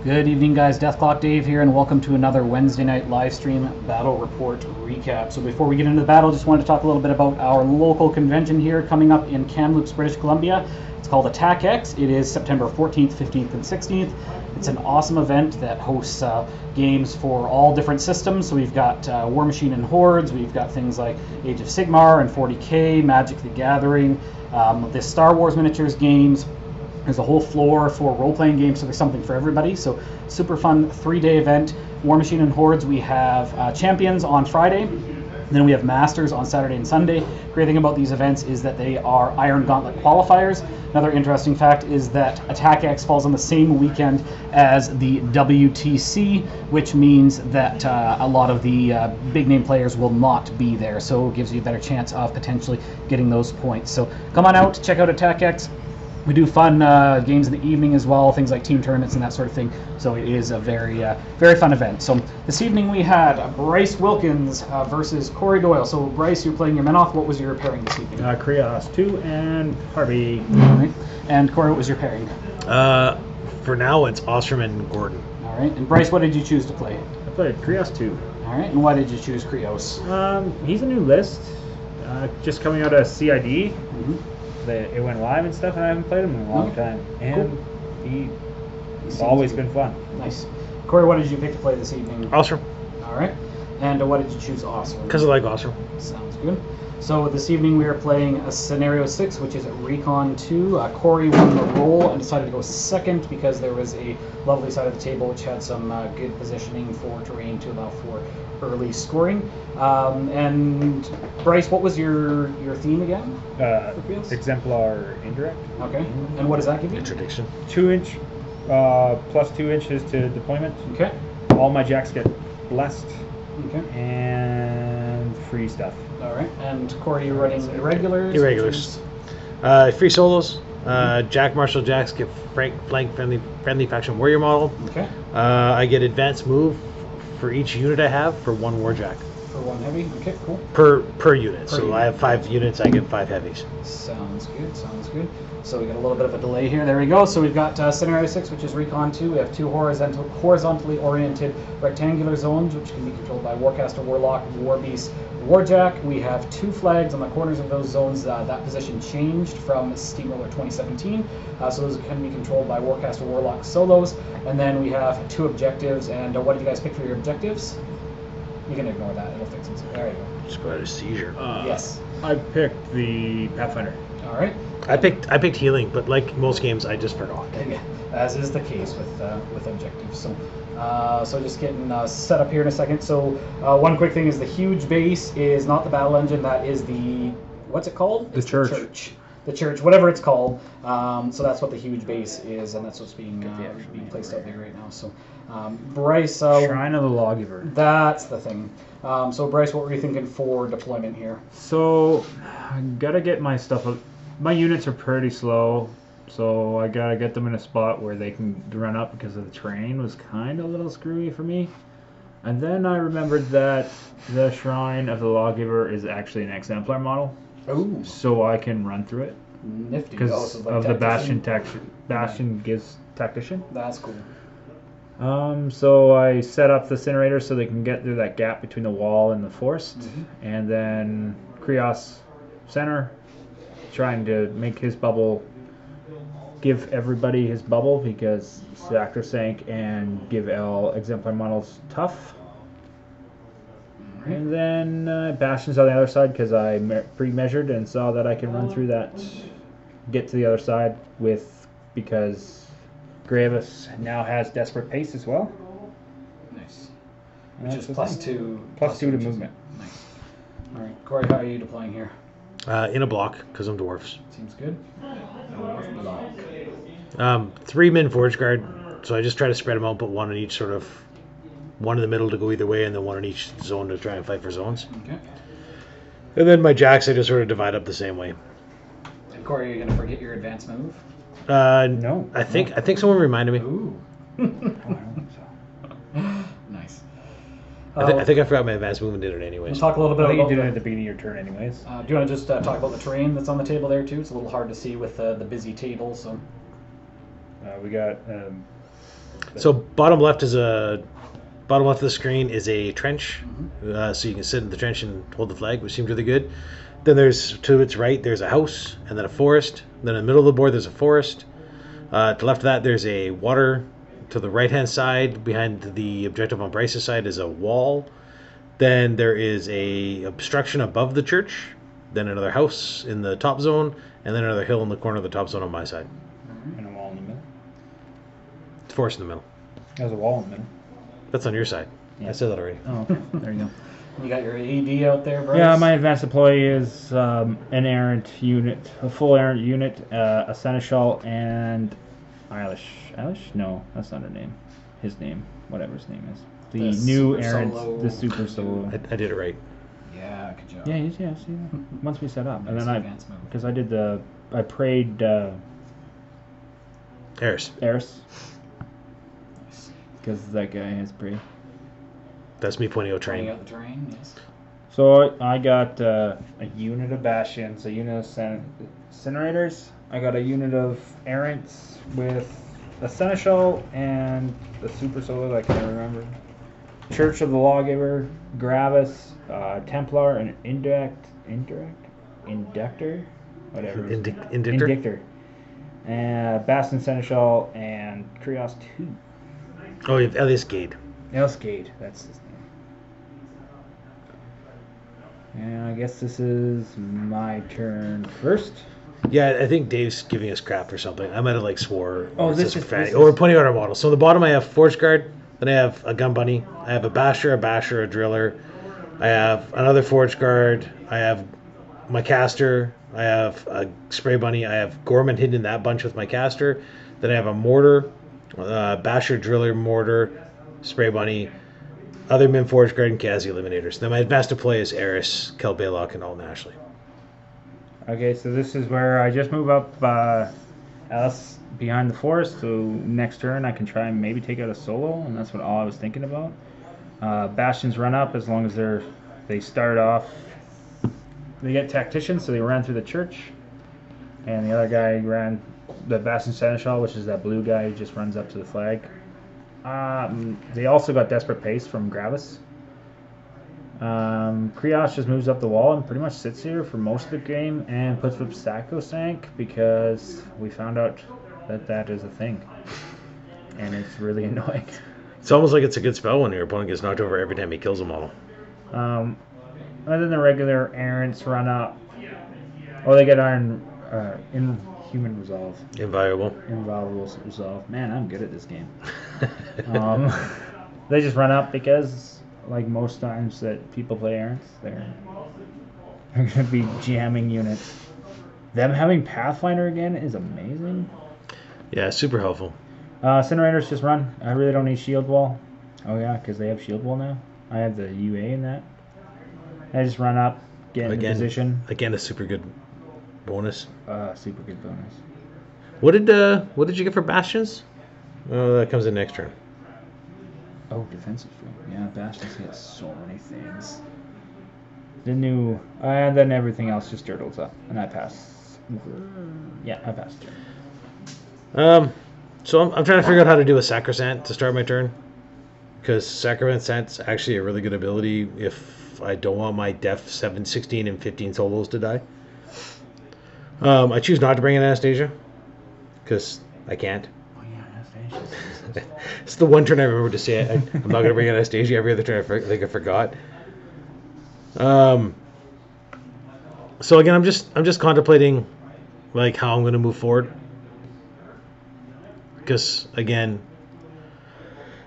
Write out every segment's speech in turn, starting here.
Good evening, guys. DeathClock Dave here, and welcome to another Wednesday night live stream battle report recap. So before we get into the battle, just wanted to talk a little bit about our local convention here coming up in Kamloops, British Columbia. It's called Attack X. It is September 14th, 15th, and 16th. It's an awesome event that hosts games for all different systems. So we've got Warmachine Hordes, we've got things like Age of Sigmar and 40K, Magic the Gathering, the Star Wars miniatures games. There's a whole floor for role-playing games, so there's something for everybody. So super fun 3-day event. Warmachine and Hordes, we have Champions on Friday. Then we have Masters on Saturday and Sunday. Great thing about these events is that they are Iron Gauntlet qualifiers. Another interesting fact is that Attack X falls on the same weekend as the WTC, which means that a lot of the big name players will not be there. So it gives you a better chance of potentially getting those points. So come on out, check out Attack X. We do fun games in the evening as well, things like team tournaments and that sort of thing. So it is a very fun event. So this evening we had Bryce Wilkins versus Corey Doyle. So Bryce, you're playing your Menoth. What was your pairing this evening? Kreoss2 and Harvey. All right. And Corey, what was your pairing? For now, it's Ossrum and Gordon. All right. And Bryce, what did you choose to play? I played Kreoss2. All right. And why did you choose Kreoss? He's a new list, just coming out of CID. Mm-hmm. It went live and stuff, and I haven't played him in a long time. And cool. he's always been fun. Nice. Corey, what did you pick to play this evening? Ossrum. All right. And what did you choose Ossrum? Because I like Ossrum. Sounds good. So this evening we are playing a Scenario 6, which is Recon 2. Corey won the roll and decided to go second because there was a lovely side of the table which had some good positioning for terrain to allow for early scoring. And Bryce, what was your theme again? Exemplar indirect. Okay. And what does that give you? Interdiction. 2-inch, plus 2 inches to deployment. Okay. All my jacks get blessed. Okay. And free stuff. All right. And Corey, you're running irregulars? Irregulars. Free solos. Jack Marshall Jacks get flank friendly faction warrior model. Okay. I get advanced move for each unit I have for 1 warjack. For 1 heavy? Okay, cool. Per unit. So I have 5 units, I get 5 heavies. Sounds good, sounds good. So we got a little bit of a delay here. There we go. So we've got Scenario 6, which is Recon 2. We have 2 horizontally oriented rectangular zones, which can be controlled by Warcaster, Warlock, Warbeast, Warjack. We have 2 flags on the corners of those zones. That position changed from Steamroller 2017. So those can be controlled by Warcaster, Warlock solos. And then we have 2 objectives. And what did you guys pick for your objectives? You can ignore that. It'll fix it. There you go. Just got a seizure. Yes. I picked the Pathfinder. All right. I picked healing, but like most games, I just forgot. As is the case with objectives. So just getting set up here in a second. So one quick thing is the huge base is not the battle engine. That is the, what's it called? The church. The church, whatever it's called. So that's what the huge base is, and that's what's being placed out there right now. So Bryce, Shrine of the Lawgiver. That's the thing. So Bryce, what were you thinking for deployment here? So I gotta get my stuff. My units are pretty slow, so I gotta get them in a spot where they can run up because of the terrain was kind of a little screwy for me. And then I remembered that the Shrine of the Lawgiver is actually an Exemplar model. Oh. So I can run through it. Nifty. Because of the Bastion gives Tactician. That's cool. So I set up the Incinerator so they can get through that gap between the wall and the forest. Mm-hmm. And then Kreoss center, trying to make his bubble, give everybody his bubble because Sacrosanct and give all Exemplar models tough. And then Bastion's on the other side because I pre-measured and saw that I can run through that, get to the other side because Gravis now has Desperate Pace as well. Nice. And Which is that's the +2. thing. +2 to movement. Nice. All right, Corey, how are you deploying here? In a block, because I'm dwarfs. Seems good. Dwarf block. 3 min Forge Guard, so I just try to spread them out, put one in each sort of, one in the middle to go either way, and then one in each zone to try and fight for zones. Okay. And then my jacks I just sort of divide up the same way. And Corey, are you going to forget your advanced move? No. I think someone reminded me. Ooh. Oh, I don't think so. Nice. I think I forgot my advanced move and did it anyways. Let's talk a little bit I think you about did it at the beginning of your turn anyways. do you want to just talk about the terrain that's on the table there too? It's a little hard to see with the busy table. So We got... So bottom left of the screen is a trench, so you can sit in the trench and hold the flag, which seems really good. Then there's, to its right, there's a house, and then a forest. Then in the middle of the board, there's a forest. To the left of that, there's a water. To the right-hand side, behind the objective on Bryce's side, is a wall. Then there is a obstruction above the church. Then another house in the top zone, and then another hill in the corner of the top zone on my side. And a wall in the middle. Forest in the middle. There's a wall in the middle. That's on your side. Yeah. I said that already. Oh, okay. There you go. you got your AD out there, Bryce? Yeah, my advanced deploy is an errant unit, a full errant unit, a seneschal, and Eilish. Eilish? No, that's not her name. His name, whatever his name is. The new super errant, solo. the super solo. I did it right. Yeah, good job. Yeah, see that. Once we set up, and Nice then advanced move. because I prayed Eris. Eris, Nice. because that guy has pray. That's me pointing out Trying train. out the terrain, yes. So I got a unit of bastions, a unit of incinerators. I got a unit of errants with a seneschal and the super solo that I can't remember. Church of the Lawgiver, Gravis, Templar, and Inductor, whatever. Indictor? And Bastion Seneschal and Kreoss2. Oh, you have Elias Gade. Elsgate, that's his name. And I guess this is my turn first. Yeah, I think Dave's giving us crap or something. I might have swore. Oh, or this says is- profanity. this Oh, we're is- pointing out our models. So on the bottom I have Forge Guard, then I have a Gun Bunny, I have a Basher, a Driller, I have another Forge Guard, I have my Caster, I have a Spray Bunny, I have Gorman hidden in that bunch with my Caster, then I have a Mortar, Basher, Driller, Mortar, Spray Bunny, other Min Forge Guard, and Kazi Eliminators. Then my advanced deploy is Eris, Kel Baylock, and Alton Ashley. Okay, so this is where I just move up Alice behind the forest, so next turn I can try and maybe take out a solo, and that's what all I was thinking about. Bastions run up as long as they start off. They get tacticians, so they ran through the church, and the other guy ran the Bastion Seneschal, which is that blue guy who just runs up to the flag. They also got Desperate Pace from Gravis. Kreoss just moves up the wall and pretty much sits here for most of the game and puts up Sacrosanct because we found out that is a thing. And it's really annoying. It's almost like it's a good spell when your opponent gets knocked over every time he kills a model. Other than the regular errants run up. Oh, they get Inhuman Resolve. Inviolable Resolve. Man, I'm good at this game. They just run up because, like most times that people play errants, they're going to be jamming units. Them having Pathfinder again is amazing. Yeah, super helpful. Incinerators just run. I really don't need Shield Wall. Oh yeah, because they have Shield Wall now. I have the UA in that. I just run up, get in position. Again, a super good bonus. Super good bonus. What did you get for Bastions? Oh, that comes in next turn. Oh, defensive field. Yeah, Bastions get so many things. The new, and then everything else just turtles up, and I pass. Yeah, I passed turn. So I'm trying to figure out how to do a Sacrosanct to start my turn, because Sacrosanct's actually a really good ability if I don't want my Def 7, 16, and 15 solos to die. I choose not to bring in Anastasia, because I can't. Oh yeah, Anastasia. It's the one turn I remember to say it. I'm not going to bring in Anastasia. Every other turn I think I forgot. So again, I'm just contemplating how I'm going to move forward. Because, again,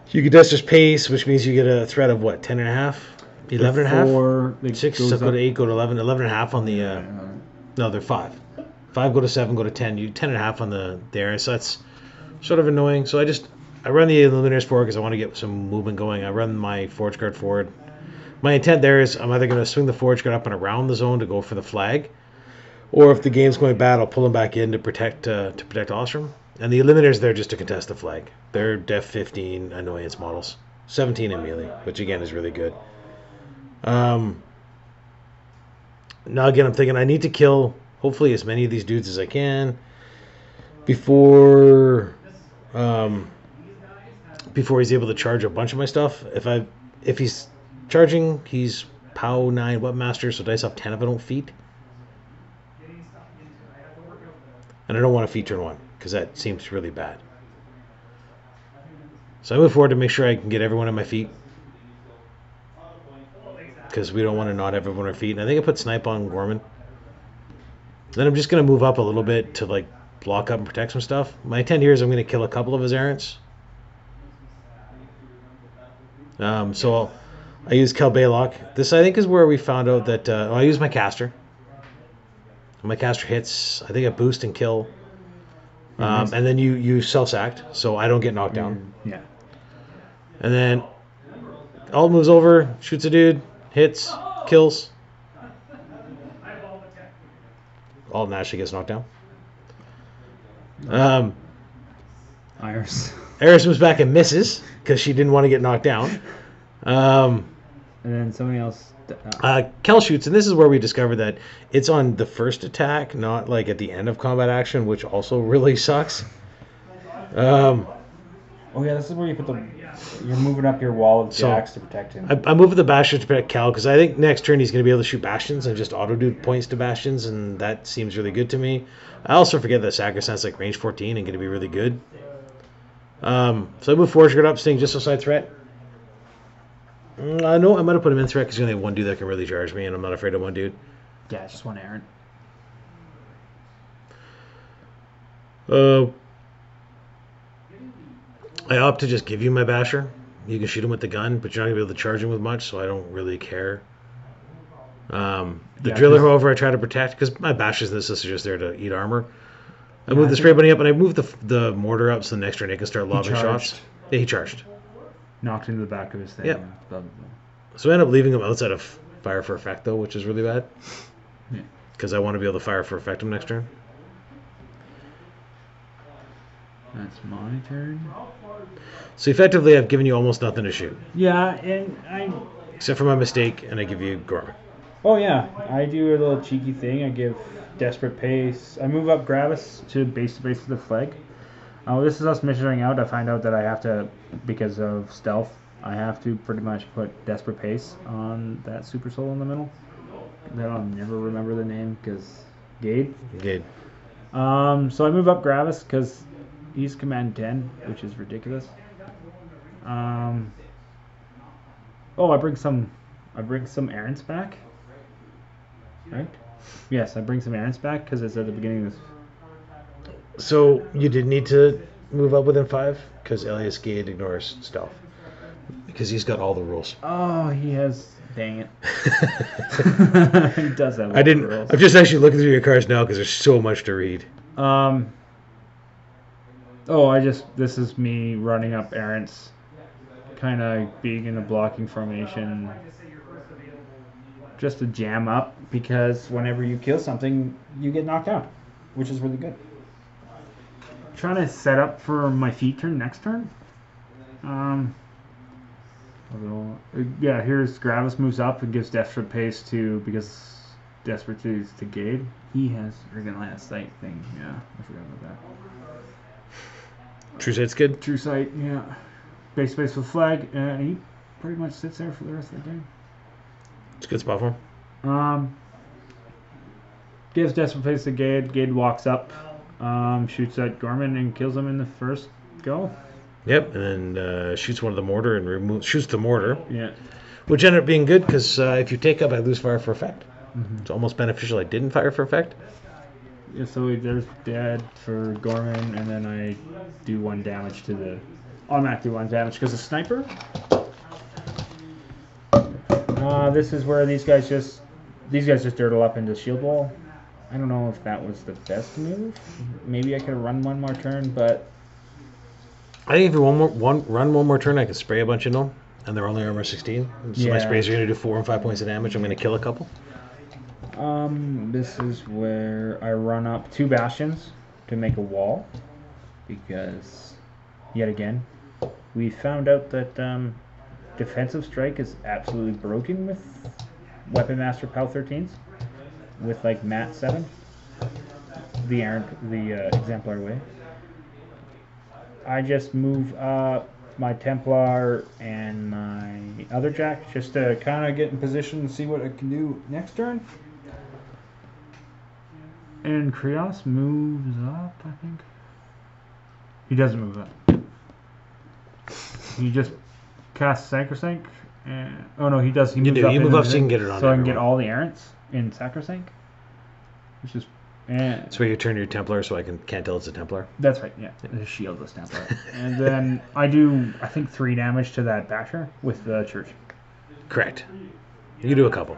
you get Desperate Pace, which means you get a threat of what, 10.5? 11.5? 6, so go to 8, go to 11. 11.5 on the. No, they're 5. 5 go to 7, go to 10. You 10.5 on the area, so that's sort of annoying. So I run the Illuminators forward because I want to get some movement going. I run my Forge Guard forward. My intent there is I'm either going to swing the Forge Guard up and around the zone to go for the flag, or if the game's going bad, I'll pull them back in to protect Ossrum. And the Eliminators there just to contest the flag. They're Def 15 annoyance models. 17 in melee, which again is really good. Now again, I'm thinking I need to kill hopefully as many of these dudes as I can before he's able to charge a bunch of my stuff. If he's charging, he's POW 9 Weapmaster, so dice off 10 if I don't feat. And I don't want to feat turn 1 because that seems really bad. So I move forward to make sure I can get everyone on my feet, because we don't want to not have everyone on our feet. And I think I put Snipe on Gorman. Then I'm just going to move up a little bit to like block up and protect some stuff. My intent here is I'm going to kill a couple of his errants. So I use Kel Baylock. This I think is where we found out that I use my caster. My caster hits, I think, a boost and kill. And then you self-sacked, so I don't get knocked down. Yeah. And then Alt moves over, shoots a dude, hits, kills. Alt naturally gets knocked down. Iris moves back and misses because she didn't want to get knocked down. And then somebody else. Kel shoots, and this is where we discovered that it's on the first attack, not like at the end of combat action, which also really sucks. Oh yeah, this is where you're moving up your wall of jacks to protect him. I move the Bastions to protect Kel because I think next turn he's going to be able to shoot Bastions and just auto-do points to Bastions, and that seems really good to me. I also forget that Sacrosankt's like range 14 and going to be really good. So I move Forge Guard up, staying just outside threat. No, I might have put him in threat because he's only one dude that can really charge me, and I'm not afraid of one dude. Yeah, just one errant. I opt to just give you my Basher. You can shoot him with the gun, but you're not going to be able to charge him with much, so I don't really care. The Driller, however, I try to protect because my Bashers in this is just there to eat armor. I move the Spray Bunny up, and I move the Mortar up so the next turn they can start lobbing shots. Yeah, he charged. Knocked into the back of his thing. Yep. So I end up leaving him outside of fire for effect, though, which is really bad. Yeah. Because I want to be able to fire for effect him next turn. That's my turn. So effectively, I've given you almost nothing to shoot. Yeah, and except for my mistake, and I give you Gorman. Oh yeah, I do a little cheeky thing. I give Desperate Pace. I move up Gravis to base of the flag. This is us measuring out. I find out that I have to, because of stealth, I have to pretty much put Desperate Pace on that Super Soul in the middle. Then I'll never remember the name because Gade. So I move up Gravis because he's command 10, which is ridiculous. I bring some errants back. Right? Yes, I bring some errants back because it's at the beginning of this. So you did need to move up within 5 because Elias Gade ignores stealth because he's got all the rules. Oh, he has. Dang it. He does have all the rules. I'm just actually looking through your cards now because there's so much to read. This is me running up errants, kind of being in a blocking formation, just to jam up, because whenever you kill something, you get knocked out, which is really good. Trying to set up for my feet turn next turn. Here's Gravis moves up and gives Desperate Pace because Desperate Pace to Gade. He has friggin' last sight thing. Yeah, I forgot about that. True Sight's good? True Sight, yeah. Base with flag, and he pretty much sits there for the rest of the game. It's a good spot for him. Gives Desperate Pace to Gade. Gade walks up, shoots at Gorman and kills him in the first go. Yep, and then shoots one of the mortar and shoots the mortar. Yeah. Which ended up being good because if you take up, I lose fire for effect. Mm-hmm. It's almost beneficial I didn't fire for effect. Yeah, so there's dead for Gorman, and then I do 1 damage to the... Automatically 1 damage because of Sniper. This is where these guys just dirtle up into shield wall. I don't know if that was the best move. Maybe I could have run 1 more turn, but... I think if you run one more turn, I can spray a bunch of them, and they're only armor 16. So my sprays are going to do 4 and 5 points of damage. I'm going to kill a couple. This is where I run up 2 bastions to make a wall, because, yet again, we found out that defensive strike is absolutely broken with Weapon Master PAL 13s, with like Mat 7, the Exemplar way. I just move up my Templar and my other Jack just to kind of get in position and see what I can do next turn. And Kreoss moves up, I think. He doesn't move up. He just casts Sacrosanct. And oh no, he does. He moves up. You move up so you can get it on. So I can get all the errants in Sacrosanct. Which is. That's where you turn your Templar, so I can't tell it's a Templar. That's right. Yeah, it's a shieldless Templar. And then I do, I think, 3 damage to that Basher with the Church. Correct. You do a couple.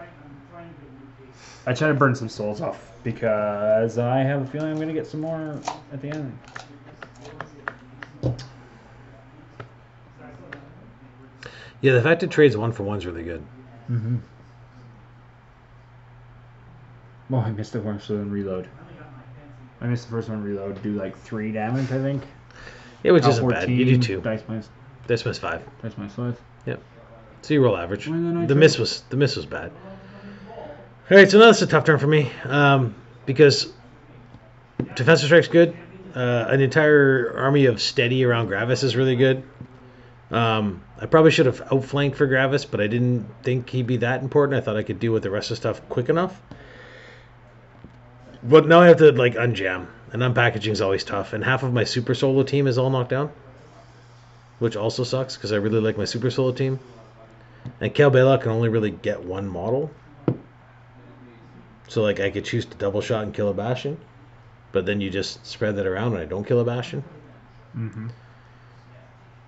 I try to burn some souls off because I have a feeling I'm going to get some more at the end. Yeah, the fact it trades 1 for 1 is really good. Mm-hmm. Oh, I missed the first one reload. I missed the first one reload. Do like 3 damage, I think. Yeah, which isn't bad. You do 2. Dice minus 5. Dice minus 5. Yep. So you roll average. The miss was bad. All right, so now it's a tough turn for me because defensive strike's good. An entire army of steady around Gravis is really good. I probably should have outflanked for Gravis, but I didn't think he'd be that important. I thought I could deal with the rest of the stuff quick enough. But now I have to like unjam, and unpackaging is always tough. And half of my super solo team is all knocked down, which also sucks because I really like my super solo team. And Cal Bela can only really get 1 model, so like I could choose to double shot and kill a Bastion, but then you just spread that around and I don't kill a Bastion. Mm-hmm.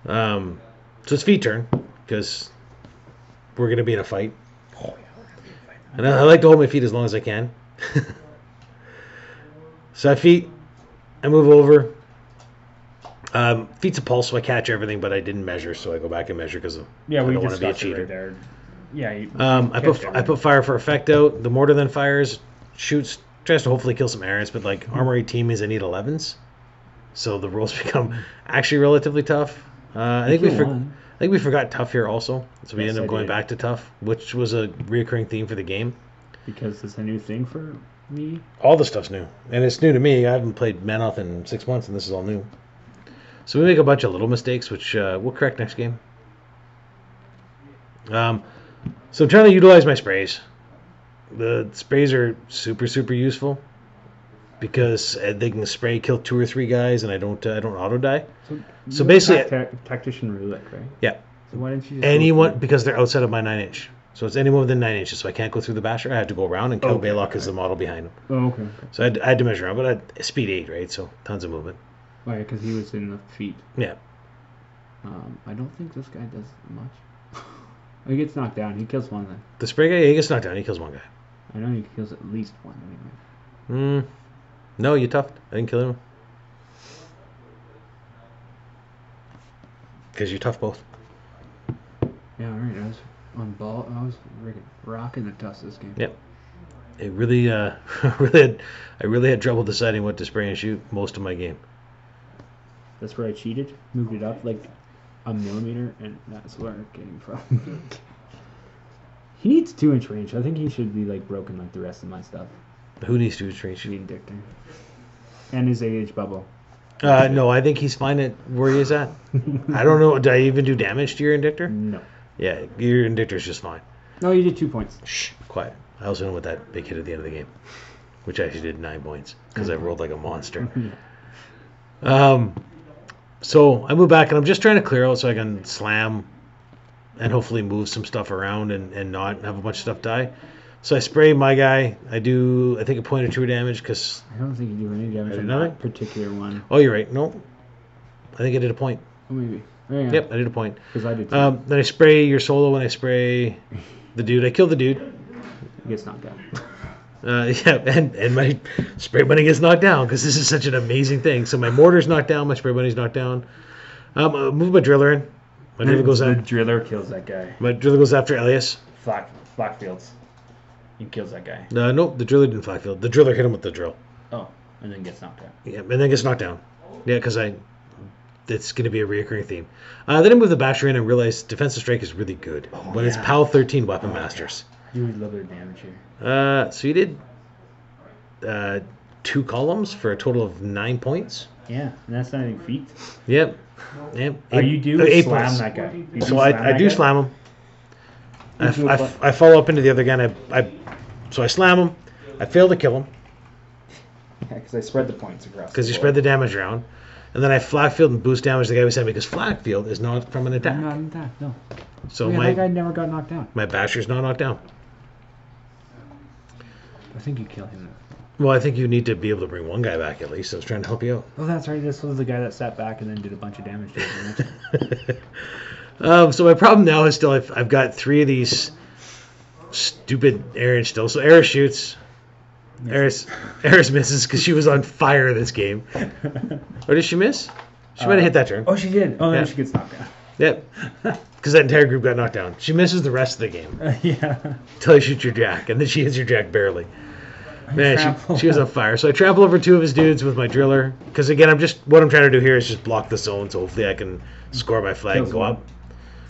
So it's feet turn because we're gonna be in a fight. Oh, yeah, and I like to hold my feet as long as I can. So I feet, I move over. Feet's a pulse, so I catch everything, but I didn't measure, so I go back and measure because I don't want to be a cheater. Right there. Yeah. I put fire for effect out. The mortar then fires, shoots, tries to hopefully kill some errants, but like armory team means I need 11s, so the rolls become actually relatively tough. I think we forgot tough here also, so we ended up going back to tough, which was a reoccurring theme for the game. Because it's a new thing for me. All the stuff's new, and it's new to me. I haven't played Menoth in 6 months, and this is all new. So we make a bunch of little mistakes, which we'll correct next game. So I'm trying to utilize my sprays. The sprays are super, super useful because they can spray kill 2 or 3 guys, and I don't auto die. So basically, tactician roulette, right? Yeah. So why didn't you? Anyone because they're outside of my 9-inch. So it's anyone within 9 inches. So I can't go through the Basher. I had to go around, and Cal Baylock is the model behind him. Oh, okay. So I had to measure around, but speed 8, right? So tons of movement. Why? Because he was in the feet. Yeah. I don't think this guy does much. He gets knocked down. He kills 1 then. The spray guy, he gets knocked down. He kills 1 guy. I know he kills at least 1 anyway. No, you toughed. I didn't kill him. Because you tough both. Yeah, alright. I was on ball. I was rocking the tuss this game. Yep. It really, I really had trouble deciding what to spray and shoot most of my game. That's where I cheated. Moved it up like a millimeter, and that's where it came from. He needs 2-inch range. I think he should be like broken like the rest of my stuff. Who needs 2-inch range? The Indictor. And his AH bubble. No, I think he's fine at where he is at. I don't know. Did I even do damage to your Indictor? No. Yeah, your Indictor's just fine. No, you did 2 points. Shh, quiet. I also went with that big hit at the end of the game, which actually did 9 points because I rolled like a monster. So I move back, and I'm just trying to clear out so I can slam and hopefully move some stuff around and not have a bunch of stuff die. So I spray my guy. I think a point or 2 damage because. I don't think you do any damage on that particular one. Oh, you're right. No, I think I did a point. Oh, maybe. Oh, yeah. Yep, I did a point. Because I did too. Then I spray your solo when I spray the dude. I kill the dude. He gets knocked out. Yeah, and my spray bunny gets knocked down because this is such an amazing thing. So my mortar's knocked down, my spray bunny's knocked down. I move my driller in. My driller goes The out. driller kills that guy. My driller goes after Elias. Flak fields. He kills that guy. No, the driller didn't flag field. The driller hit him with the drill. Oh, and then gets knocked out. Yeah, and then gets knocked down. Yeah, because it's going to be a reoccurring theme. Then I move the basher in and realize defensive strike is really good when it's PAL 13 weapon masters. You would love their damage here. So you did 2 columns for a total of 9 points. Yeah, and that's not any feet. Yep. You do 8 slam points. that guy. So I do slam him. I follow up into the other guy. So I slam him. I fail to kill him. Yeah, because I spread the points across. Because you spread the damage around. And then I flag field and boost damage the guy was at because flag field is not from an attack. Not an attack, no. So that guy never got knocked down. My basher's not knocked down. I think you kill him. Well, I think you need to be able to bring one guy back at least. I was trying to help you out. Oh, that's right. This was the guy that sat back and then did a bunch of damage to him. So my problem now is still I've got 3 of these stupid Eris still. So Eris shoots. Eris misses because she was on fire this game. Or did she miss? She might have hit that turn. Oh, she did. Oh, Yeah. then she gets knocked down. Yep. Because that entire group got knocked down. She misses the rest of the game. Yeah. Until you shoot your jack. And then she hits your jack barely. Man, Trample. she was on fire. So I trample over 2 of his dudes with my driller. Because again, what I'm trying to do here is just block the zone. So hopefully I can score my flag and go up.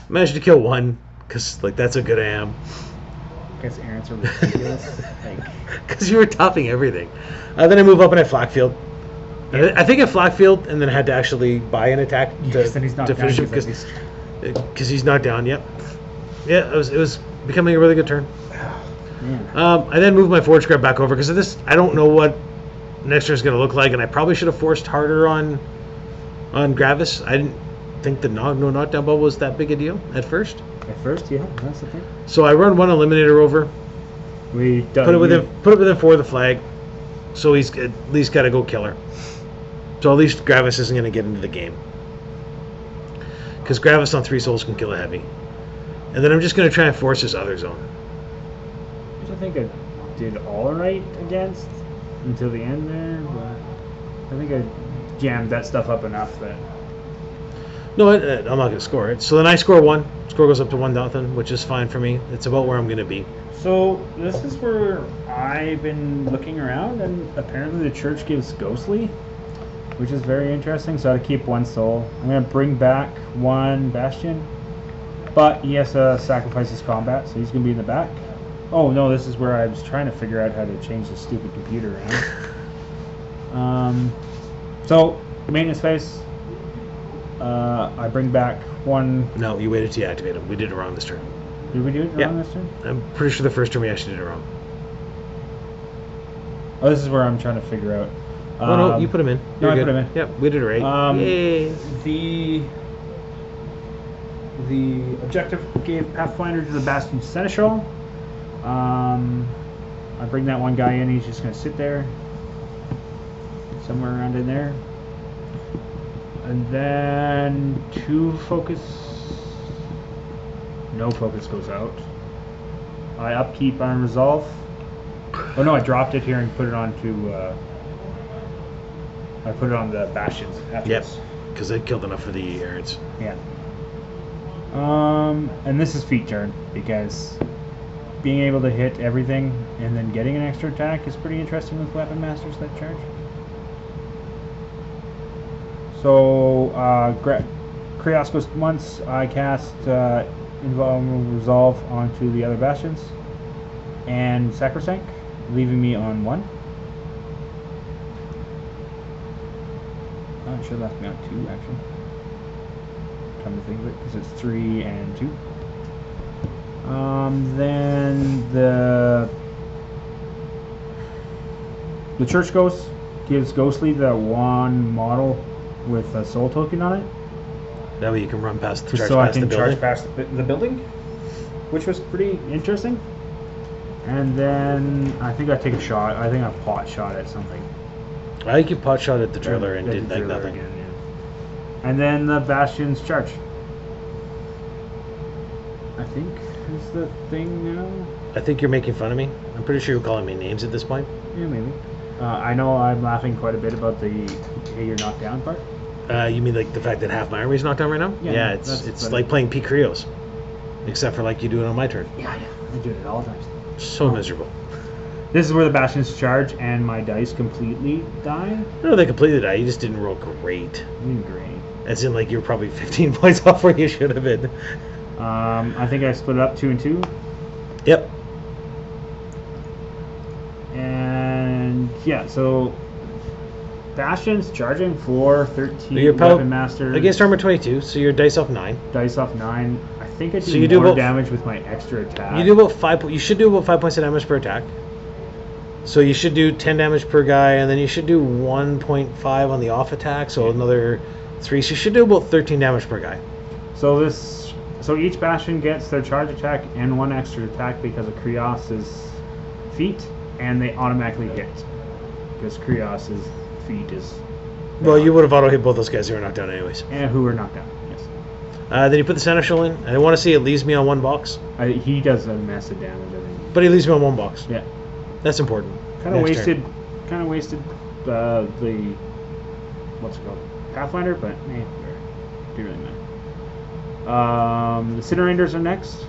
Managed to kill 1. Because that's how good I am. I guess Aaron's are ridiculous. Because you were topping everything. Then I move up and I flak field. Yeah. I think I flak field and then had to actually buy an attack Yes, then he's knocked to finish down him because he's not down. Yep. Yeah, it was becoming a really good turn. Yeah. I then moved my forge grab back over because of this. I don't know what next turn is going to look like, and I probably should have forced harder on Gravis. I didn't think the no knockdown bubble was that big a deal at first. At first, yeah, that's the thing. So I run 1 eliminator over. Put it within 4 of the flag. So he's at least got to go kill her. So at least Gravis isn't going to get into the game. Because Gravis on 3 souls can kill a heavy. And then I'm just going to try and force this other zone. Which I think I did all right against until the end there, but I think I jammed that stuff up enough that... No, I'm not going to score it. So then I score 1. Score goes up to 1,000, which is fine for me. It's about where I'm going to be. So this is where I've been looking around, and apparently the church gives Ghostly, which is very interesting. So I keep 1 soul. I'm going to bring back 1 Bastion, but he has to sacrifice his combat, so he's going to be in the back. Oh no, this is where I was trying to figure out how to change the stupid computer around. So maintenance phase. I bring back 1. No, you waited till you activate him. We did it wrong this turn. Did we do it wrong this turn? I'm pretty sure the first turn we actually did it wrong. Oh, this is where I'm trying to figure out. Oh no, you put him in. No, You're I put him in. Yep, we did it right. Yay. The objective gave Pathfinder to the Bastion Seneschal. I bring that 1 guy in. He's just going to sit there, somewhere around in there, and then 2 focus. No focus goes out. I upkeep on resolve. Oh no, I dropped it here and put it onto. I put it on the Bastions. Yep, because they killed enough for the Errands. Yeah. And this is feat turn because being able to hit everything and then getting an extra attack is pretty interesting with weapon masters that charge. So Kreoss goes once. I cast Invulnerable Resolve onto the other Bastions and Sacrosanct, leaving me on 1. Oh, it should have left me on 2 actually. Come to think of it, because it's 3 and 2. Then the church ghost gives Ghostly the 1 model with a soul token on it. That way you can run past Just so I can charge past the building, which was pretty interesting. And then I think I take a shot. I think I pot shot at something. I think you pot shot at the driller and At did the like driller nothing. again, yeah. And then the Bastion's charge. I think is the thing now. I think you're making fun of me. I'm pretty sure you're calling me names at this point. Yeah, maybe. I know I'm laughing quite a bit about the hey, you're knocked down part. You mean like the fact that half my army's knocked down right now? Yeah, it's funny. like playing P. Kreoss. Except for like you do it on my turn. Yeah, I do it all the time. So miserable. This is where the Bastions charge and my dice completely die. No, they completely die. You just didn't roll great. Great. As in, like, you're probably 15 points off where you should have been. I think I split it up 2 and 2. Yep. And yeah, so Bastion's charging for 13 Your weapon master against armor 22, so your dice off 9. dice off 9. I think I do, So you do more about- damage with my extra attack. You do about 5. You should do about 5 points of damage per attack. So you should do 10 damage per guy, and then you should do 1.5 on the off attack, so another 3. So you should do about 13 damage per guy. So each Bastion gets their charge attack and 1 extra attack because of Kreoss's feat, and they automatically hit because Kreoss's feat is. Well, you would have auto hit both those guys who were knocked down anyways. And who were knocked down. Yes. Then you put the seneschal in, and I want to see it leaves me on 1 box, He does a mess of damage. I think. but he leaves me on 1 box. Yeah. That's important. Kind of Next wasted. turn. Kind of wasted the what's it called, Pathfinder, but it really matter. The Incinerators are next.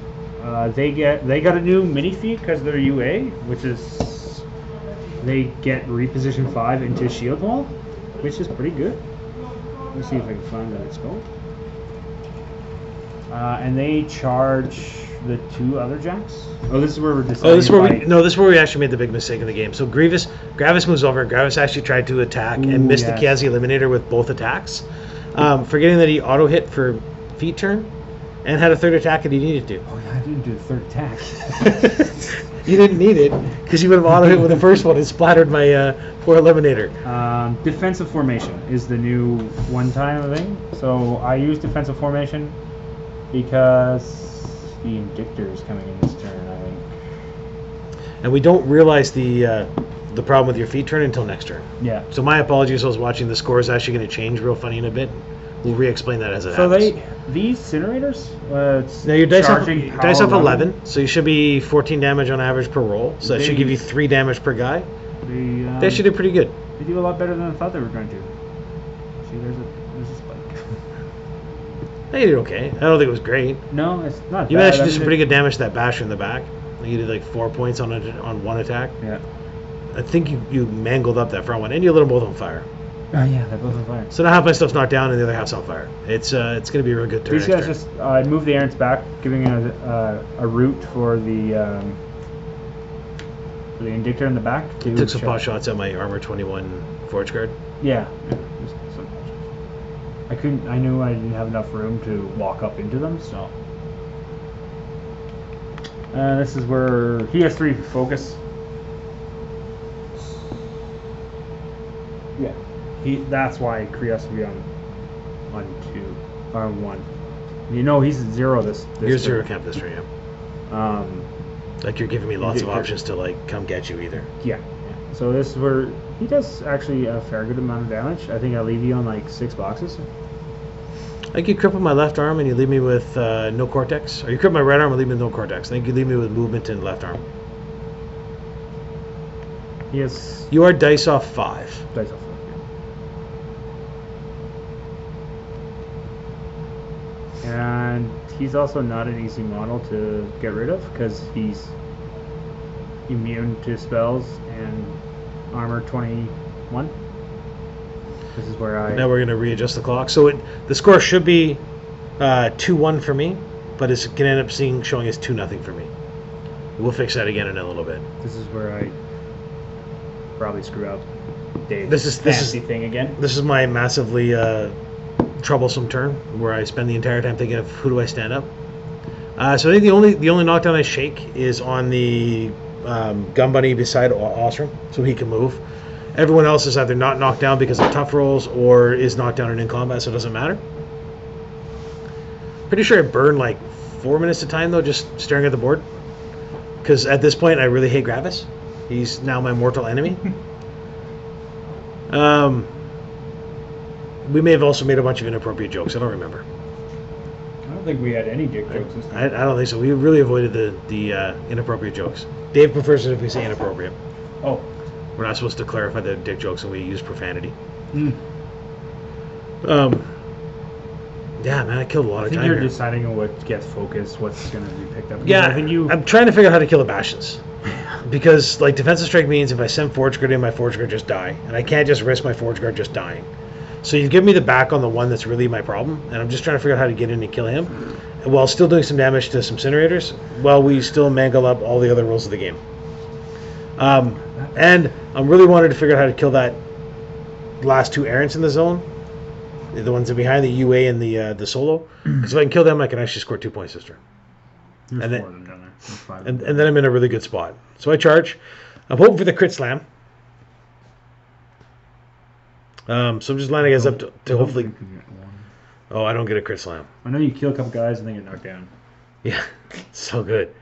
They got a new mini feat because they're UA, which is they get reposition 5 into shield wall, which is pretty good. Let me see if I can find what it's called. And they charge the 2 other jacks. Oh, this is where we're deciding. Oh, this is where we actually made the big mistake in the game. So Gravis moves over. Gravis actually tried to attack and missed the Kiazi Eliminator with both attacks, forgetting that he auto hit for feat turn, and had a 3rd attack that he needed to. Oh yeah, I didn't do the 3rd attack. You didn't need it because you would have auto hit with the first one and splattered my poor Eliminator. Defensive formation is the new one-time thing. So I use defensive formation because the Indictor is coming in this turn, I think. And we don't realize the problem with your feat turn until next turn. Yeah. So my apologies. I was watching. The score is actually going to change real funny in a bit. We'll re-explain that as it happens. These Incinerators. Now your dice off power 11, so you should be 14 damage on average per roll. So that should give you 3 damage per guy. They should do pretty good. They do a lot better than I thought they were going to. See, there's a spike. They did okay. I don't think it was great. No, it's not. You bad. managed to do some pretty good damage to that basher in the back. You did like 4 points on 1 attack. Yeah. I think you mangled up that front one, and you lit them both on fire. Oh yeah, they're both on fire. So now half my stuff's knocked down, and the other half's on fire. It's going to be a real good turn. These guys just move the errants back, giving a route for the Indictor in the back. Took some pot shots at my armor 21 Forge Guard. Yeah. Just some pot shots. I knew I didn't have enough room to walk up into them, so. This is where he has 3 focus. Yeah. That's why Kreoss will be on 2 or 1. You know he's at 0 this You're turn. 0 camp this turn, yeah. Like you're giving me lots of Indictor. options to like come get you either. Yeah. So this is where he does actually a fair good amount of damage. I think I leave you on like 6 boxes. I think you cripple my left arm and you leave me with no cortex. Or you cripple my right arm and leave me with no cortex. I think you leave me with movement in left arm. Yes. You are dice off 5. Dice off. And he's also not an easy model to get rid of because he's immune to spells and armor 21. This is where Now we're going to readjust the clock. So the score should be 2-1 for me, but it's going to end up showing as 2-0 for me. We'll fix that again in a little bit. This is where I probably screw up Dave's fancy thing again. This is my massively troublesome turn where I spend the entire time thinking of who do I stand up. So I think the only knockdown I shake is on the gun bunny beside Ossrum, so he can move. Everyone else is either not knocked down because of tough rolls or is knocked down and in combat, so it doesn't matter. Pretty sure I burned like 4 minutes of time though, just staring at the board. Because at this point, I really hate Gravis. He's now my mortal enemy. We may have also made a bunch of inappropriate jokes. I don't remember. I don't think we had any dick jokes this time. I don't think so. We really avoided the inappropriate jokes. Dave prefers it if we say inappropriate. Oh. We're not supposed to clarify the dick jokes and we use profanity. Yeah, man, I killed a lot of time. I think you're here. deciding on what gets focused, what's going to be picked up. Yeah, I think I'm trying to figure out how to kill the Bastions. Because, like, defensive strike means if I send Forge Guard in, my Forge Guard just die. And I can't just risk my Forge Guard just dying. So you give me the back on the one that's really my problem, and I'm just trying to figure out how to get in and kill him, while still doing some damage to some Incinerators, while we still mangle up all the other rules of the game. And I'm really wanting to figure out how to kill that last 2 errants in the zone. The ones that are behind the UA and the solo. Because if I can kill them, I can actually score 2 points this turn. There's And then- 4 of them down there. There's 5 And then I'm in a really good spot. So I charge. I'm hoping for the crit slam. So I'm just lining guys up to hopefully... Oh, I don't get a crit slam. I know you kill a couple guys and then get knocked down. Yeah, so good.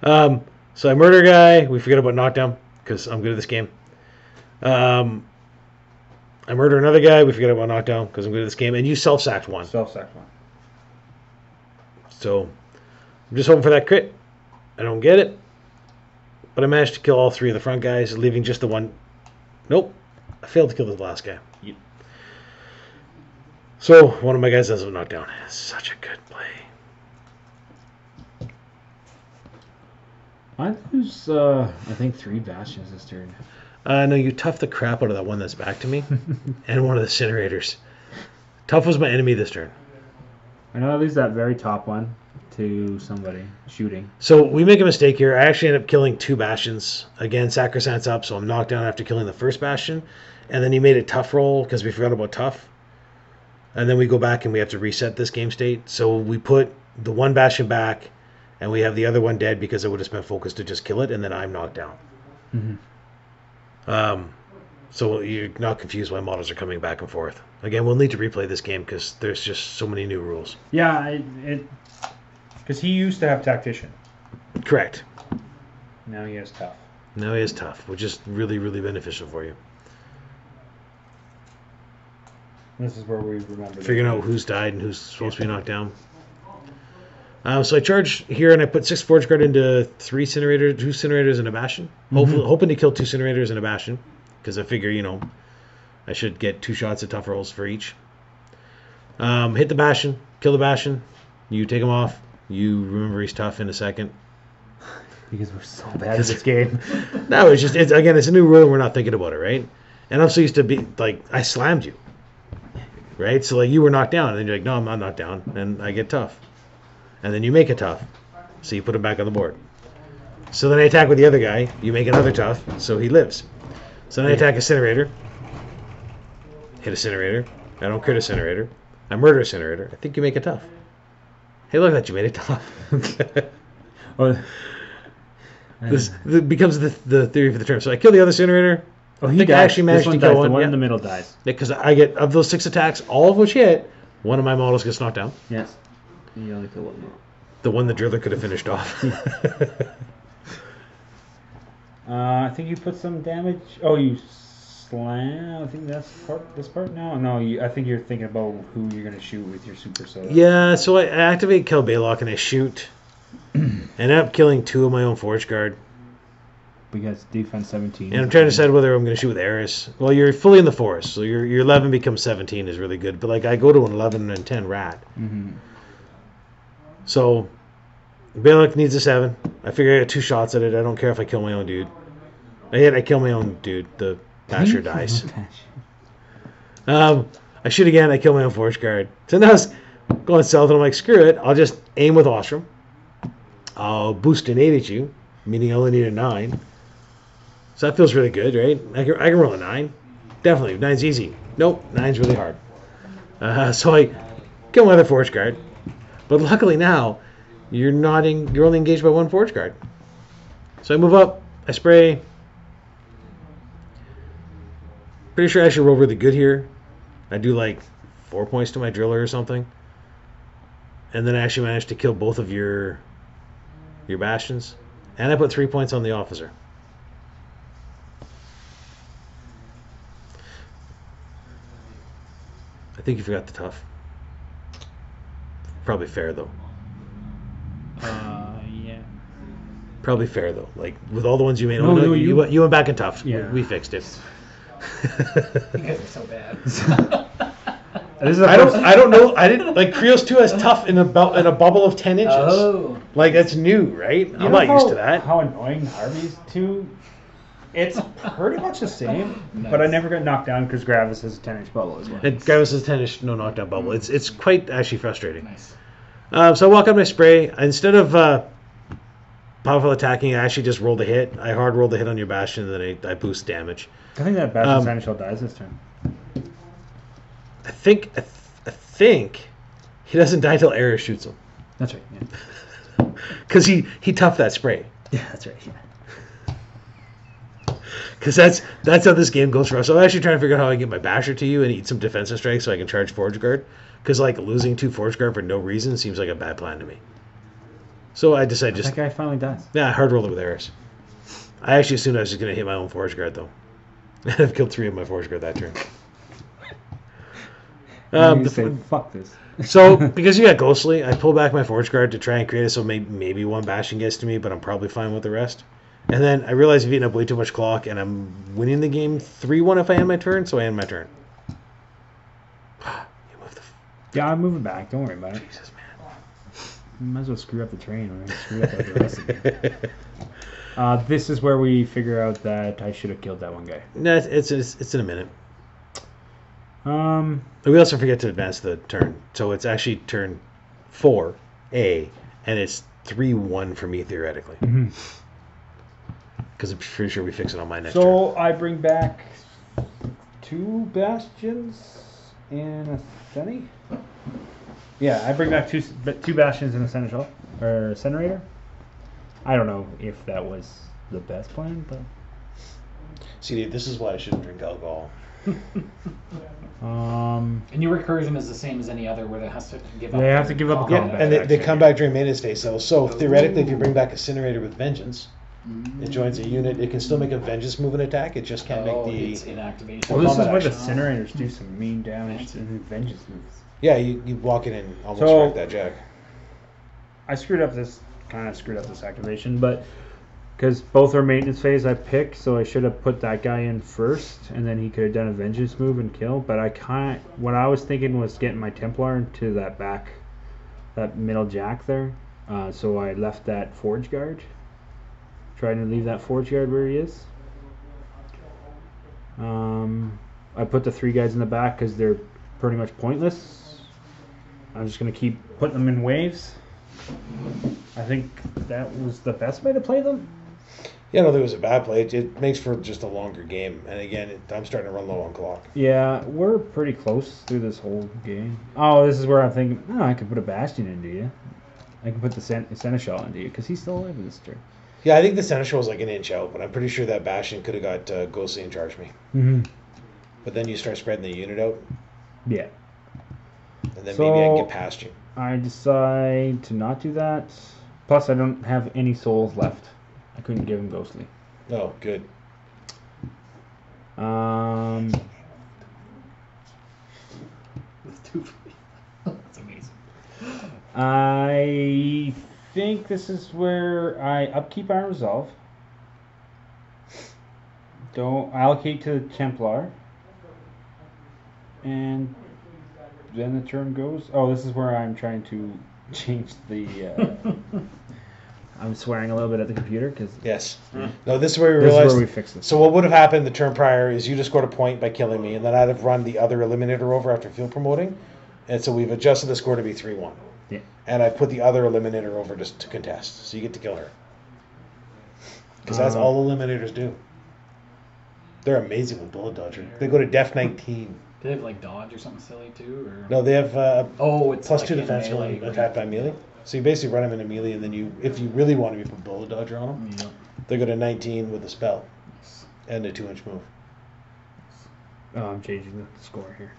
So I murder a guy. We forget about knockdown because I'm good at this game. I murder another guy. We forget about knockdown because I'm good at this game. And you self-sacked one. Self-sack one. So I'm just hoping for that crit. I don't get it. But I managed to kill all 3 of the front guys, leaving just the one. Nope. I failed to kill the last guy. Yep. So one of my guys ends up knocked down. Such a good play. I lose, I think 3 Bastions this turn. No, you tough the crap out of that one that's back to me. And one of the Incinerators. Tough was my enemy this turn. I know I lose that very top one to somebody shooting. So we make a mistake here. I actually end up killing 2 Bastions. Again, Sacrosankt's up, so I'm knocked down after killing the first Bastion. And then he made a tough roll because we forgot about tough. And then we go back and we have to reset this game state. So we put the one Bastion back, and we have the other one dead because it would have spent focus to just kill it, and then I'm knocked down. Mm-hmm. So you're not confused why models are coming back and forth. Again, we'll need to replay this game because there's just so many new rules. Yeah, because he used to have Tactician. Correct. Now he has Tough. Now he is tough, which is really, really beneficial for you. This is where we remember. Figuring out who's died and who's supposed to be knocked down. So I charge here and I put 6 Forge Guard into 2 Incinerators and a Bastion. Hoping to kill 2 Incinerators and a Bastion. Because I figure, I should get 2 shots at tough rolls for each. Hit the Bastion, kill the Bastion. You take him off. You remember he's tough in a second. Because we're so bad at this game. No, it's a new rule and we're not thinking about it, right? And I'm so used to be, I slammed you. Right? So, you were knocked down. And then you're like, no, I'm not knocked down. And I get tough. And then you make it tough. So you put him back on the board. So then I attack with the other guy. You make another tough. So he lives. So then I attack Incinerator. Hit Incinerator. I don't crit Incinerator. I murder Incinerator. I think you make it tough. Hey, look at that. You made it tough. This becomes the theory for the turn. So I kill the other Incinerator. Oh, I think I actually managed to kill one. The one yeah. in the middle dies. Because I get, of those 6 attacks, all of which hit, one of my models gets knocked down. Yes. You only kill one more. The one the Driller could have finished off. I think you put some damage. Oh, you slam. I think that's this part. No. I think you're thinking about who you're gonna shoot with your super soda. Yeah. So I activate Kill Baylock and I shoot. And end up killing 2 of my own Forge Guard. Because defense 17. And I'm trying to decide whether I'm going to shoot with Eris. Well, you're fully in the forest, so your 11 becomes 17 is really good. But I go to an 11 and 10 rat. Mm-hmm. So Baylock needs a 7. I figure I got 2 shots at it. I don't care if I kill my own dude. I kill my own dude. The Basher dies. I shoot again. I kill my own Forge Guard. So now I was going south, and I'm like, screw it. I'll just aim with Ossrum. I'll boost an 8 at you, meaning I only need a 9. So that feels really good, right? I can roll a 9. Definitely. 9's easy. Nope. 9's really hard. So I kill my other Forge Guard. But luckily now, you're only engaged by 1 Forge Guard. So I move up. I spray. Pretty sure I should roll really good here. I do 4 points to my Driller or something. And then I actually managed to kill both of your Bastions. And I put 3 points on the officer. I think you forgot the tough. Probably fair, though. Yeah. Probably fair, though. Like, with all the ones you made, No, you went back in tough. Yeah. We fixed it. You guys are so bad. I don't know. I didn't like Kreoss2 has tough in a bubble of 10 inches. Oh. Like, that's new, right? I'm not used to that. How annoying Harvey's too. It's pretty much the same, Nice. but I never got knocked down because Gravis has a 10-inch bubble as well. And Gravis has 10-inch no knockdown bubble. It's quite actually frustrating. Nice. So I walk up my spray. Instead of powerful attacking, I actually just rolled a hit. I hard rolled a hit on your Bastion, and then I boost damage. I think that Bastion Seneschal dies this turn. I think he doesn't die till Ares shoots him. That's right. Yeah. Because he toughed that spray. Yeah, that's right. Yeah. Because that's how this game goes for us. So I'm actually trying to figure out how I can get my Basher to you and eat some defensive strikes so I can charge Forge Guard. Because like losing 2 Forge Guard for no reason seems like a bad plan to me. So I decided That guy finally dies. I hard rolled it with Ares. I actually assumed I was just going to hit my own Forge Guard though. I've killed 3 of my Forge Guard that turn. You say, fuck this. So because you got Ghostly, I pull back my Forge Guard to try and create it so maybe 1 Bastion gets to me, but I'm probably fine with the rest. And then I realize I've eaten up way too much clock, and I'm winning the game 3-1 if I end my turn, so I end my turn. You move the... Yeah, I'm moving back. Don't worry about it. Jesus, man. You might as well screw up the train. Or screw up the rest of it. This is where we figure out that I should have killed that one guy. No, it's in a minute. Um, We also forget to advance the turn, so it's actually turn 4A, and it's 3-1 for me theoretically. Because I'm pretty sure we fix it on my next turn. So I bring back 2 Bastions and a Senny. Yeah, I bring back two Bastions and a Seneschal or a Senerator. I don't know if that was the best plan, but See, this is why I shouldn't drink alcohol. And your recursion is the same as any other where they have to give up. They have to give up a Yeah, combat. and they come back during maintenance phase. So theoretically, if you bring back a Incinerator with Vengeance, it joins a unit. It can still make a Vengeance move and attack. It just can't make the... It's inactivation. Well, this is combat where the action. Incinerators do some mean damage and vengeance moves. Yeah, you walk in and almost So- wreck that jack. I screwed up this activation, but because both are maintenance phase, I picked, so I should have put that guy in first, and then he could have done a vengeance move and kill. But I can't. What I was thinking was getting my Templar into that middle jack there. So I left that Forge Guard. Trying to leave that Forge Guard where he is. I put the 3 guys in the back because they're pretty much pointless. I'm just going to keep putting them in waves. I think that was the best way to play them. Yeah, I don't think it was a bad play. It makes for just a longer game. And again, I'm starting to run low on clock. Yeah, we're pretty close through this whole game. Oh, this is where I'm thinking, I could put a Bastion into you. I can put the Seneschal into you because he's still alive this turn. Yeah, I think the Seneschal was like an inch out, but I'm pretty sure that Bastion could have got Ghostly and charged me. Mm-hmm. But then you start spreading the unit out, Yeah. and then maybe I can get past you. I decide to not do that. Plus, I don't have any souls left. I couldn't give him Ghostly. Oh, good. With 2 That's amazing. I think this is where I upkeep Iron Resolve. Don't allocate to the Templar. And then the turn goes. Oh, this is where I'm trying to change the. I'm swearing a little bit at the computer because Yes. No, this is where we this realized. is where we fix this. So what would have happened the turn prior is you just scored a point by killing me, and then I'd have run the other Eliminator over after field promoting, and so we've adjusted the score to be 3-1. Yeah. And I put the other Eliminator over just to contest, so you get to kill her. Because that's all Eliminators do. They're amazing with Bullet Dodger. They go to Def 19. Do they have like dodge or something silly too? Or? No, they have It's plus like 2 in defense melee, when attacked by melee. So you basically run them in a melee, and then if you really want to, you put Bullet Dodger on them. Yeah. They go to 19 with a spell and a 2-inch move. Oh, I'm changing the score here.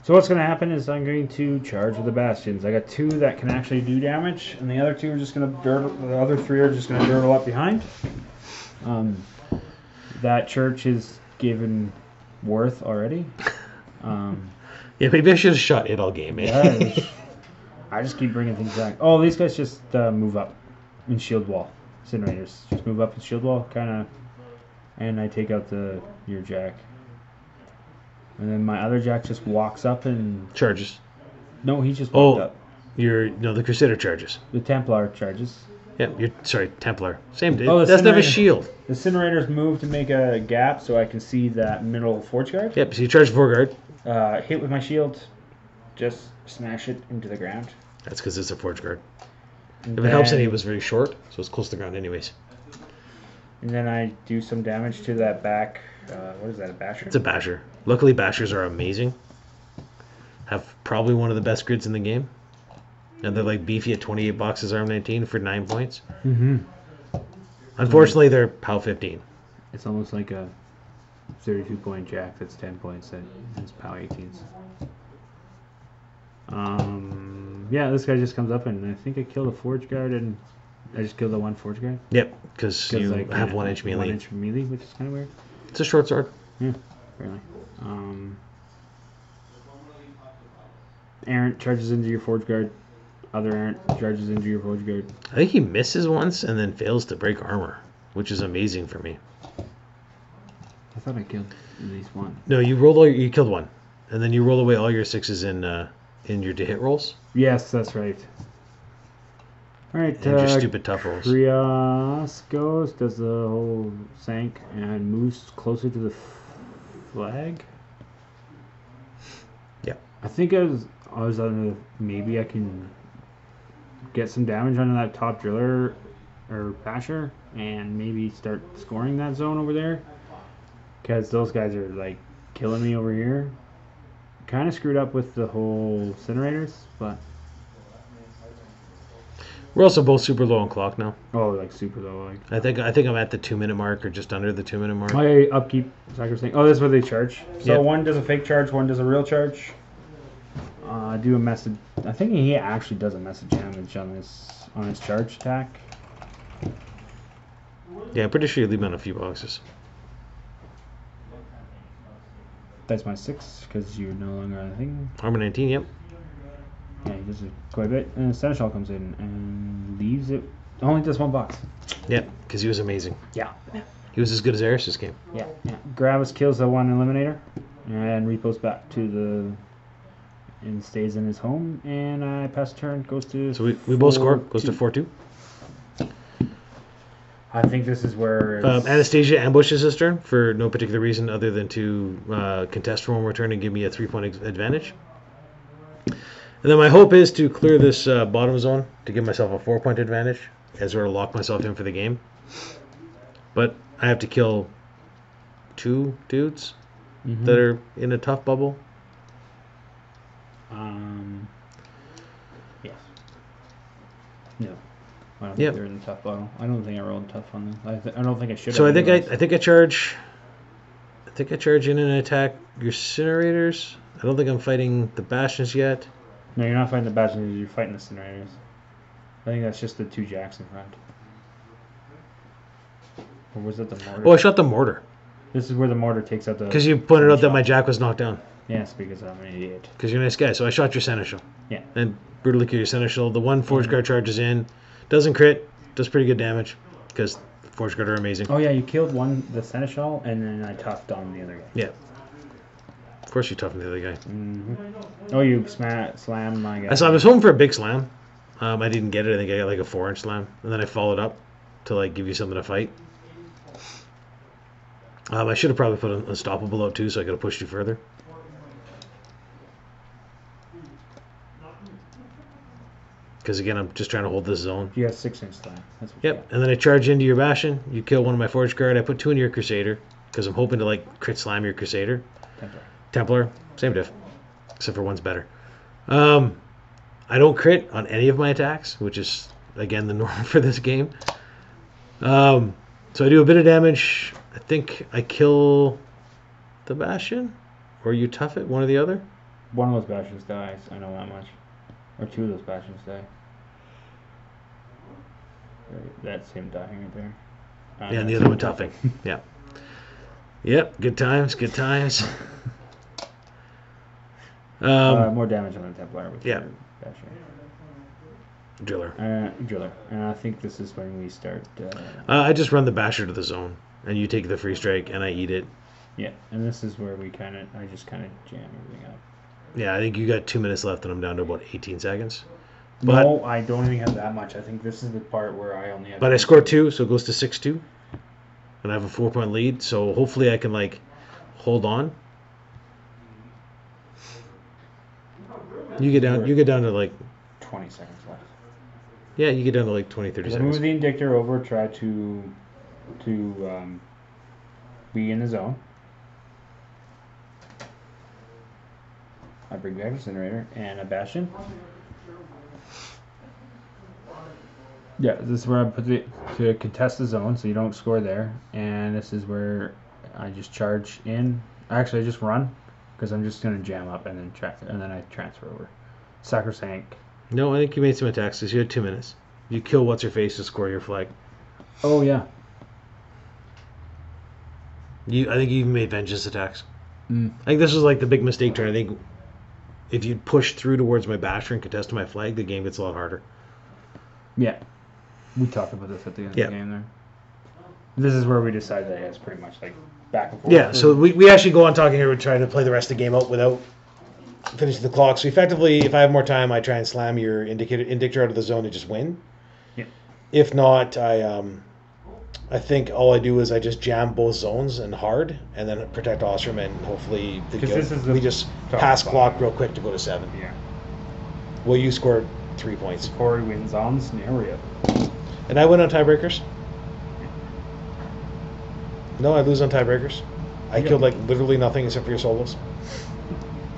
So what's going to happen is I'm going to charge with the bastions. I got 2 that can actually do damage, and the other 2 are just going to the other 3 are just going to dirtle up behind. That church is given worth already. Yeah, maybe I should have shot it all game, man. Yeah, I just keep bringing things back. Oh, these guys just move up in shield wall. Incinerators just move up in shield wall, kind of, and I take out your jack. And then my other jack just walks up and... Charges. No, he just walked up. The Crusader charges. The Templar charges. Yeah, sorry, Templar. Same. Oh, it doesn't have a shield. The Incinerators move to make a gap so I can see that middle Forge Guard. Yep, so you charge 4 guard. Hit with my shield, just smash it into the ground. That's because it's a Forge Guard. If it helps any, it was very short, so it's close to the ground anyways. And then I do some damage to that back... what is that, a Basher? It's a Basher. Luckily, Bashers are amazing. Have probably one of the best grids in the game. And they're like beefy at 28 boxes arm 19 for 9 points. Mm-hmm. Unfortunately, they're POW 15. It's almost like a 32-point jack that's 10 points and it's POW 18s. Yeah, this guy just comes up and I think I killed a Forge Guard and I just killed the 1 Forge Guard. Yep, because you have 1 inch melee. 1 inch melee, which is kind of weird. It's a short sword. Yeah, really. Errant charges into your Forge Guard. Other Errant charges into your Forge Guard. I think he misses once and then fails to break armor, which is amazing for me. I thought I killed at least 1. No, you killed 1, and then you roll away all your 6s in your to hit rolls. Yes, that's right. All right. And your stupid tough rolls. Kreoss does the whole sank and moves closer to the flag. Yeah. I think I was on maybe I can get some damage onto that top driller or basher and maybe start scoring that zone over there because those guys are like killing me over here. Kind of screwed up with the whole incinerators, but we're also both super low on clock now. oh, like super low. Like I think I'm at the 2-minute mark or just under the 2-minute mark. my upkeep cycle's thing. Oh, this is what they charge. So Yep. one does a fake charge, one does a real charge. Do a message. I think he actually does a message damage on his charge attack. Yeah, I'm pretty sure you leave him on a few boxes. That's my 6 because you're no longer on the thing. Armor 19, yep. Yeah, he does it quite a bit. And Seneschal comes in and leaves it. Only does 1 box. Yep, because he was amazing. Yeah. He was as good as Eris this game. Yeah. Gravis kills the 1 Eliminator and reposts back to the... and stays in his home. And I pass turn, goes to... So we both score, goes to 4-2. I think this is where... Anastasia ambushes his turn for no particular reason other than to contest for 1 more turn and give me a 3-point advantage. And then my hope is to clear this bottom zone to give myself a 4-point advantage and sort of lock myself in for the game. But I have to kill 2 dudes that are in a tough bubble. Yes. No. I don't think they're in the tough bottle. I don't think I rolled tough on them. I don't think I should. So I think I charge in and attack your incinerators. I don't think I'm fighting the bastions yet. No, you're not fighting the bastions. You're fighting the incinerators. I think that's just the 2 jacks in front. Or was it the mortar? Oh, I shot the mortar. This is where the mortar takes out the... Because you pointed out that my jack was knocked down. Yes, because I'm an idiot. Because you're a nice guy. So I shot your Seneschal. Yeah. And brutally kill your Seneschal. The 1 Forge Guard charges in. Doesn't crit. Does pretty good damage. Because Forge Guard are amazing. Oh, yeah, you killed the Seneschal, and then I toughed on the other guy. Yeah. Of course you toughened the other guy. Oh, you slammed my guy. So I was hoping for a big slam. I didn't get it. I think I got like a 4-inch slam. And then I followed up to like give you something to fight. I should have probably put an unstoppable out too, so I could have pushed you further. Because again, I'm just trying to hold this zone. You got 6-inch slam. That's what Yep, and then I charge into your Bastion. You kill 1 of my Forge Guard. I put 2 into your Crusader because I'm hoping to like crit slam your Crusader. Templar, same diff, except for 1's better. I don't crit on any of my attacks, which is again the norm for this game. So I do a bit of damage. I think I kill the Bastion, or you tough it, one or the other. One of those bastards dies. I know that much. Or two of those bastards die. That's him dying right there. Yeah, and the other one toughing. Yeah. Yep. Good times. Good times. More damage on the Templar. With Yeah. Basher. Driller. Driller. And I think this is when we start. I just run the basher to the zone, and you take the free strike, and I eat it. Yeah, and this is where I just kind of jam everything up. Yeah, I think you got 2 minutes left, and I'm down to about 18 seconds. But, No, I don't even have that much. I think this is the part where I only have... But I scored 2, so it goes to 6-2. And I have a 4-point lead, so hopefully I can, hold on. You get down to, 20 seconds left. Yeah, you get down to, 20, 30 seconds. Move the Indictor over, try to be in the zone. I bring back Incinerator and a Bastion. Yeah, this is where I put it to contest the zone, so you don't score there. And this is where I just charge in. Actually, I just run because I'm just going to jam up and then I transfer over. Sacrosanct. No, I think you made some attacks because you had 2 minutes. You kill what's her face to score your flag. Oh yeah. I think you even made vengeance attacks. I think this was the big mistake turn. I think if you'd push through towards my basher and contest my flag, the game gets a lot harder. Yeah. We talked about this at the end Yeah. of the game there. This is where we decide that it's pretty much back and forth. Yeah, so we actually go on talking here. We're trying to play the rest of the game out without finishing the clock. So effectively, if I have more time, I try and slam your Indictor out of the zone to just win. Yeah. If not, I think all I do is I just jam both zones and hard, and then protect Ossrum, and hopefully we just pass clock real quick to go to 7. Yeah. Well, you scored 3 points. Corey wins on scenario. And I win on tiebreakers. No, I lose on tiebreakers. I killed literally nothing except for your solos.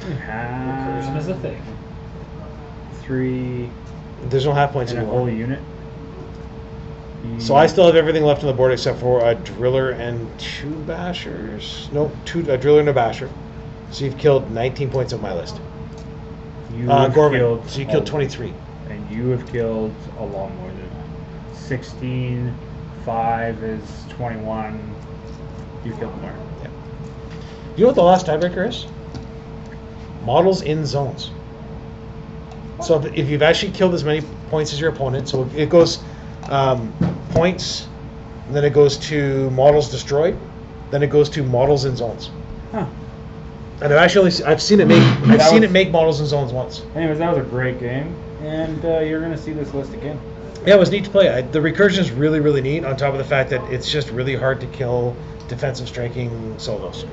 Recursion is a thing. 3 There's no half points and a anymore. whole unit. So I still have everything left on the board except for a driller and 2 bashers. No, a driller and a basher. So you've killed 19 points on my list. Gorman. So you killed 23. And you have killed a lot more than that. 16, 5 is 21. You killed more. Yeah. You know what the last tiebreaker is? Models in zones. So if you've actually killed as many points as your opponent, so it goes points, and then it goes to models destroyed, then it goes to models in zones. Huh. And I've seen it make models in zones once. Anyways, that was a great game, and you're going to see this list again. Yeah, it was neat to play. The recursion is really, really neat, on top of the fact that it's just really hard to kill defensive striking solos.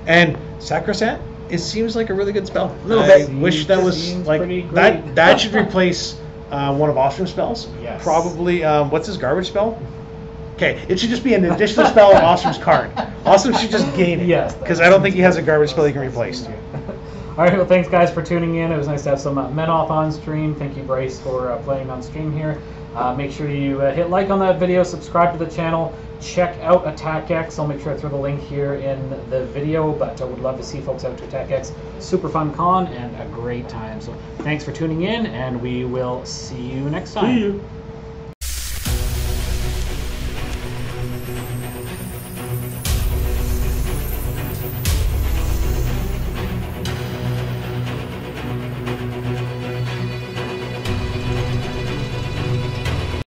And Sacrosanct, it seems like a really good spell. I wish that was that should replace one of Ostrum's spells. Yes. Probably, what's his garbage spell? Okay, it should just be an additional spell on Ostrum's card. Ossrum should just gain it. Yes. Because I don't think he has a garbage spell he can replace. All right, well, thanks, guys, for tuning in. It was nice to have some Menoth on stream. Thank you, Bryce, for playing on stream here. Make sure you hit like on that video, subscribe to the channel, check out Attack X. I'll make sure I throw the link here in the video, but I would love to see folks out to Attack X. Super fun con and a great time. So thanks for tuning in, and we will see you next time. See you.